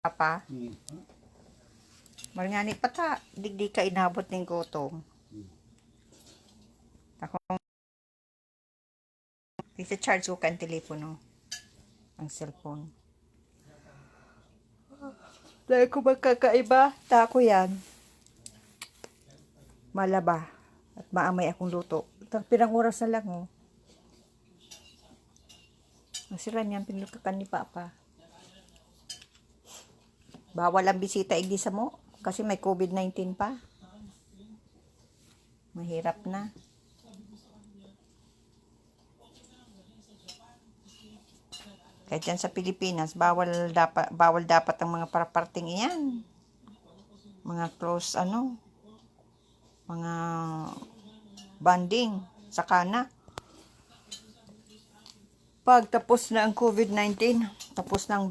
Papa. Marangani pata, digdi ka inabot ng gutom. Ako, isa-charge ko ka ang telepono. Ang cellphone. Dahil ko magkakaiba, tako yan. Malaba. At maamay akong luto. Pirang oras na lang, oh. Masiran yan, pinukakan ni Papa. Bawal ang bisita igisa mo. Kasi may COVID-19 pa. Mahirap na. Kahit dyan sa Pilipinas, bawal dapat ang mga paraparting iyan. Mga close, mga banding, saka na. Pag tapos na ang COVID-19, tapos na ang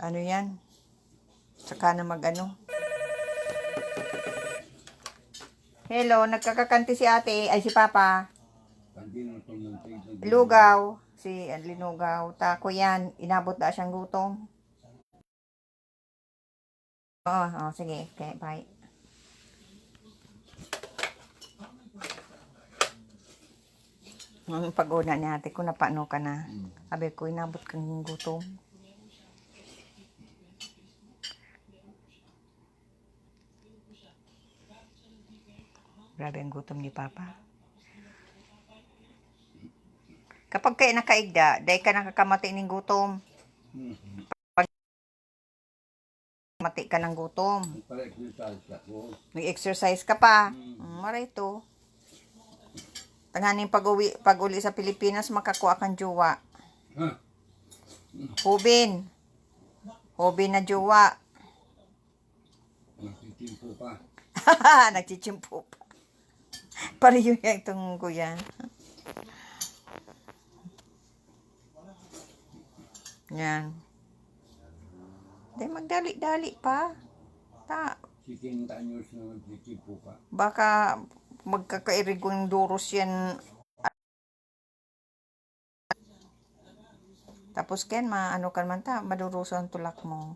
yan, saka na Hello, nagkakakanti si ate, ay si Papa. Lugaw, si Linugaw, tako yan, inabot na siyang gutom. Oo, sige, okay, bye. Ang pag-una ni ate ko, napano ka na. Sabi ko, inabot kang gutom. Grabe ang gutom ni Papa. Kapag kayo nakaigda, dahil ka nakakamati ng gutom. Pag mati ka ng gutom. Nag-exercise ka pa. Maray to. Tanganing pag-uli sa Pilipinas, makakuha kang jowa. Hubin. Hubin na jowa. Nagtitimpo pa. Nagtitimpo pa. Para yun yung tunggo yan. Yan. Dahil magdali-dali pa. Siking tanyos na nagtitimpo pa. Baka magkakairigong duros yan. Tapos ken, kan man maduruso ang tulak mo.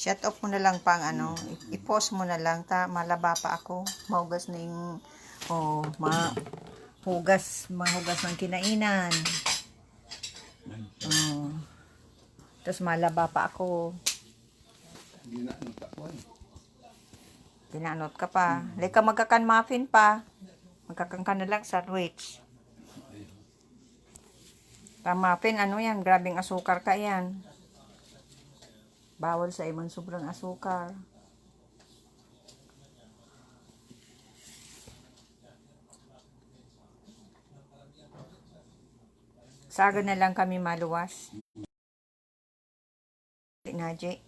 Shut off mo na lang pang i-pause mo na lang malaba pa ako. Mahugas na yung mahugas ng kinainan. Tapos malaba pa ako. Ginanot ka pa. Like ka magkakan muffin pa. Magkakan ka na lang sandwich. Muffin, yan, grabing asukar ka yan. Bawal sa imong sobrang asukar. Saga na lang kami maluwas. Naji.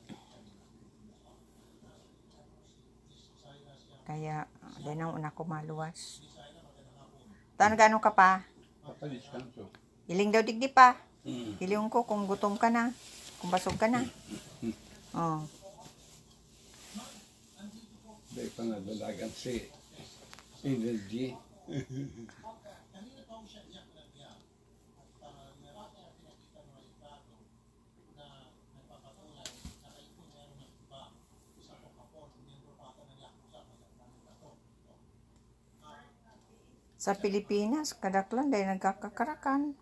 Kaya, din ang una ko maluwas. Gano'n ka pa? Hiling daw digdi pa. Hiling ko kung gutom ka na. Kung basog ka na. Dahil pa nadalagan si energy. Sa Pilipinas, kadaklan dahil nagkakakarakan.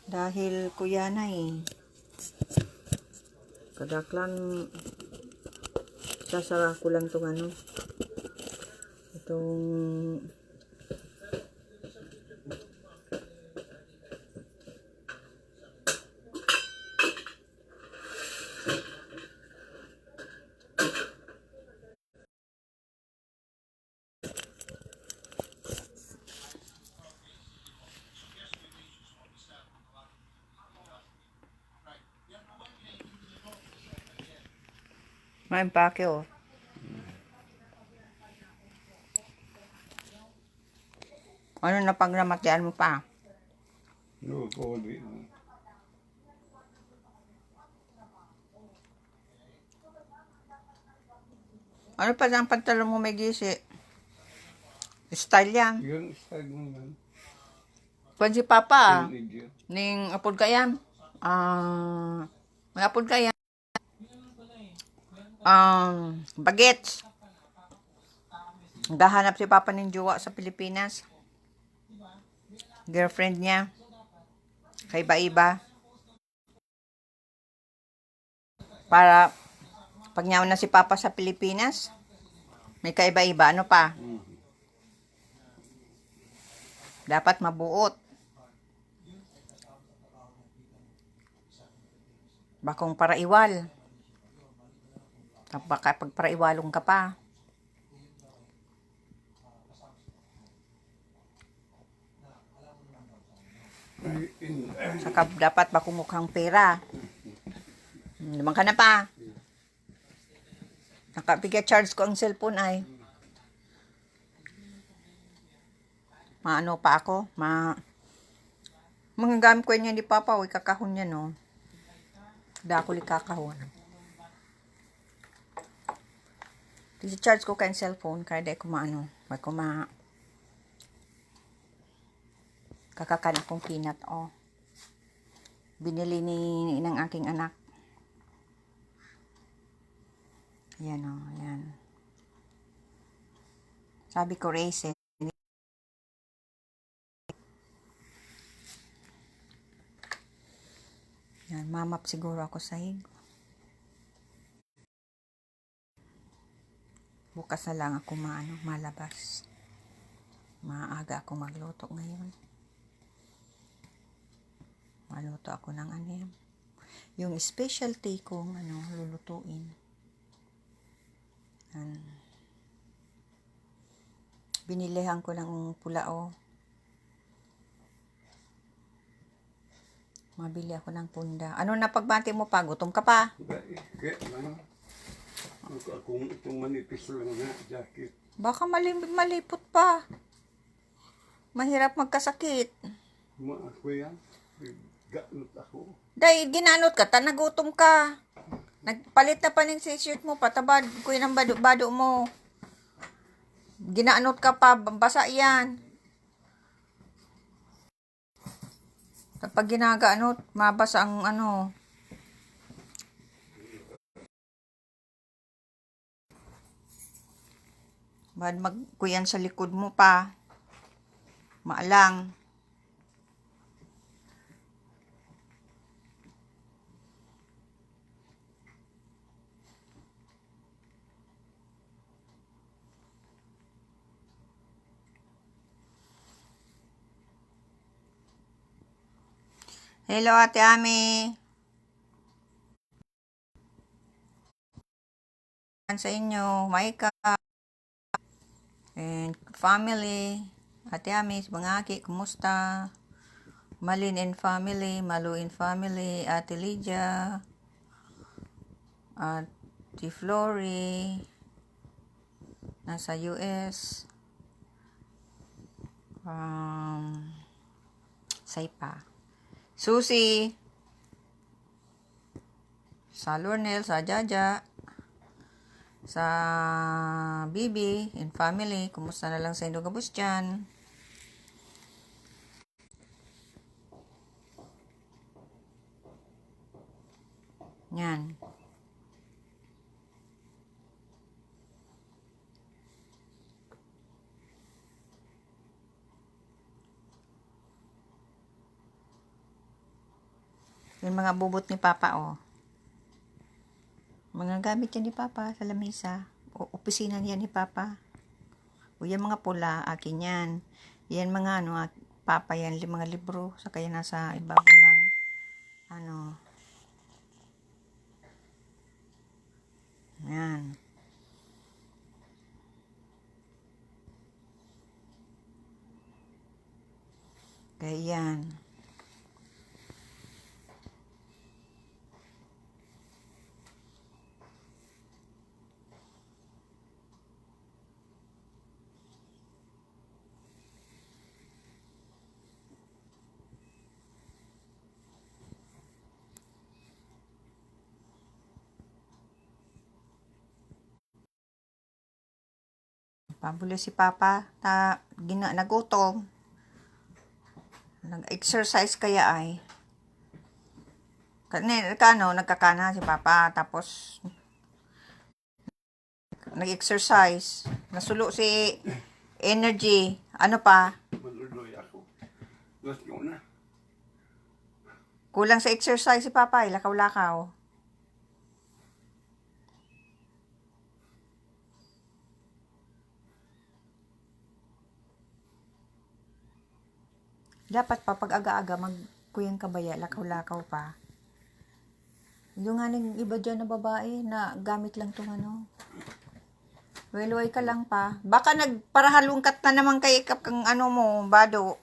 Dahil kuya na kadaklan sasara ko lang itong Maimpake Ano na pagramatian mo pa? No, pwede. Ano pa ang pantalon mo may gisi? Style yan. Yung style mo man. Kung si Papa, Video. ning apod kayam. May apod kayam. Bagets. Gahanap si Papa ng jowa sa Pilipinas. Girlfriend niya. Kaiba-iba. Para pag nyaw na si Papa sa Pilipinas, may kaiba-iba. Ano pa? Dapat mabuot. Bakong paraiwal. Kapag paraiwalong ka pa. Saka dapat bakong mukhang pera. Naman ka na pa. Nakapigya-charge ko ang cellphone ay. Maano pa ako? Mga gamit ko niya ni Papa. Uy, kakahon niya, no? Dako li kakahon. I-charge ko kayong cellphone. Kaya di ko maano. May ko kakakan akong peanut, oh. Binili ng aking anak. Ayan, oh. Ayan. Sabi ko, raisin. Yan, mamap siguro ako sa hig. Bukas na lang ako malabas. Maaga ako magluto ngayon. Maluto ako ng yung specialty kong lulutuin. Binilihan ko ng pulao. Mabili ako ng punda. Ano na pagbati mo pa? Gutom ka pa? Kaya lang. Kung itong manipis lang na jacket. Baka malipot pa. Mahirap magkasakit. Ako yan. Ganot ako. Dahil ginanot ka, nagutom ka. Nagpalit na pa ng t-shirt mo, patabad ko yun ang bado mo. Ginaanot ka pa, basa yan. Kapag ginagaanot, mabasa ang Bad magkuyan sa likod mo pa. Maalang. Hello, Ate Ami. Sa inyo, Maika. And family. Ate Ami, mga aki, kumusta? Malin and family, Malu and family, Ate Lydia, Ate Flory, nasa US. Saipa. Susie, sa Lornel, sa Jaja, sa Bibi and family, kumusta na lang sa Indo Gabus dyan? Yan. Yung mga bubot ni Papa, oh. Mga gamit yan ni Papa sa lamesa. O opisina niya ni Papa. O yan mga pula, akin yan. Yan mga Papa yan, mga libro. Sa kaya nasa ibabaw ng yan. Kaya yan. Pabulo si Papa. Nagutom. Nag-exercise kaya ay. Nagkakana si Papa. Tapos, nag-exercise. Nasulo si Energy. Ano pa? Maluloy ako. Let's go na. Kulang sa exercise si Papa. Lakaw-lakaw. Dapat pa pag aga-aga magkuyang kabaya, lakaw-lakaw pa. Yung nga ng iba dyan na babae na gamit lang tong ano. Weluay ka lang pa. Baka nagparahalungkat na naman kay ikap kang ano mo, bado.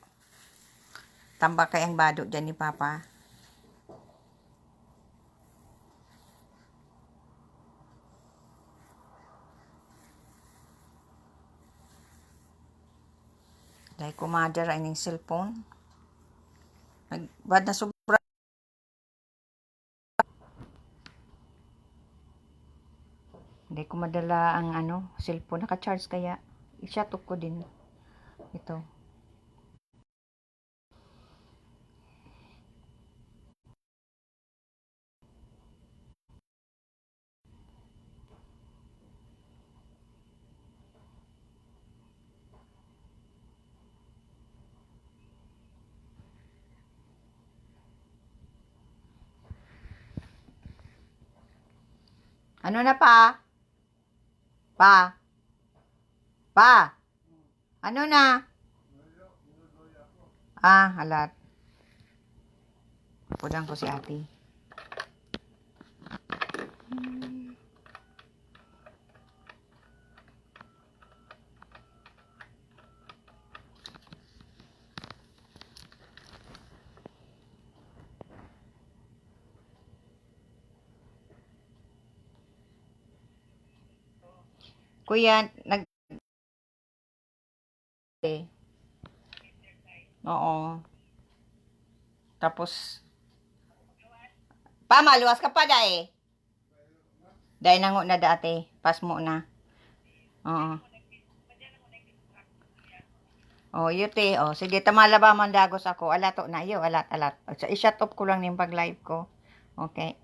Tambak kayang bado dyan ni Papa. Dahil kumadar ay ng cellphone. Nagbad na sobra. Hindi ko madala ang cellphone. Naka-charge kaya. I-shut ko din. Ito. Ano na pa? Pa? Pa? Ano na? Halat. Pudang ko si ate. Kuya, Oo. Tapos, maluwas ka pa dahil. Dahil nango na dati. Pas mo na. Oo. Yute. Sige, tamala ba man dagos ako. Alato na. Alat. I-shut off ko lang yung pag-live ko. Okay.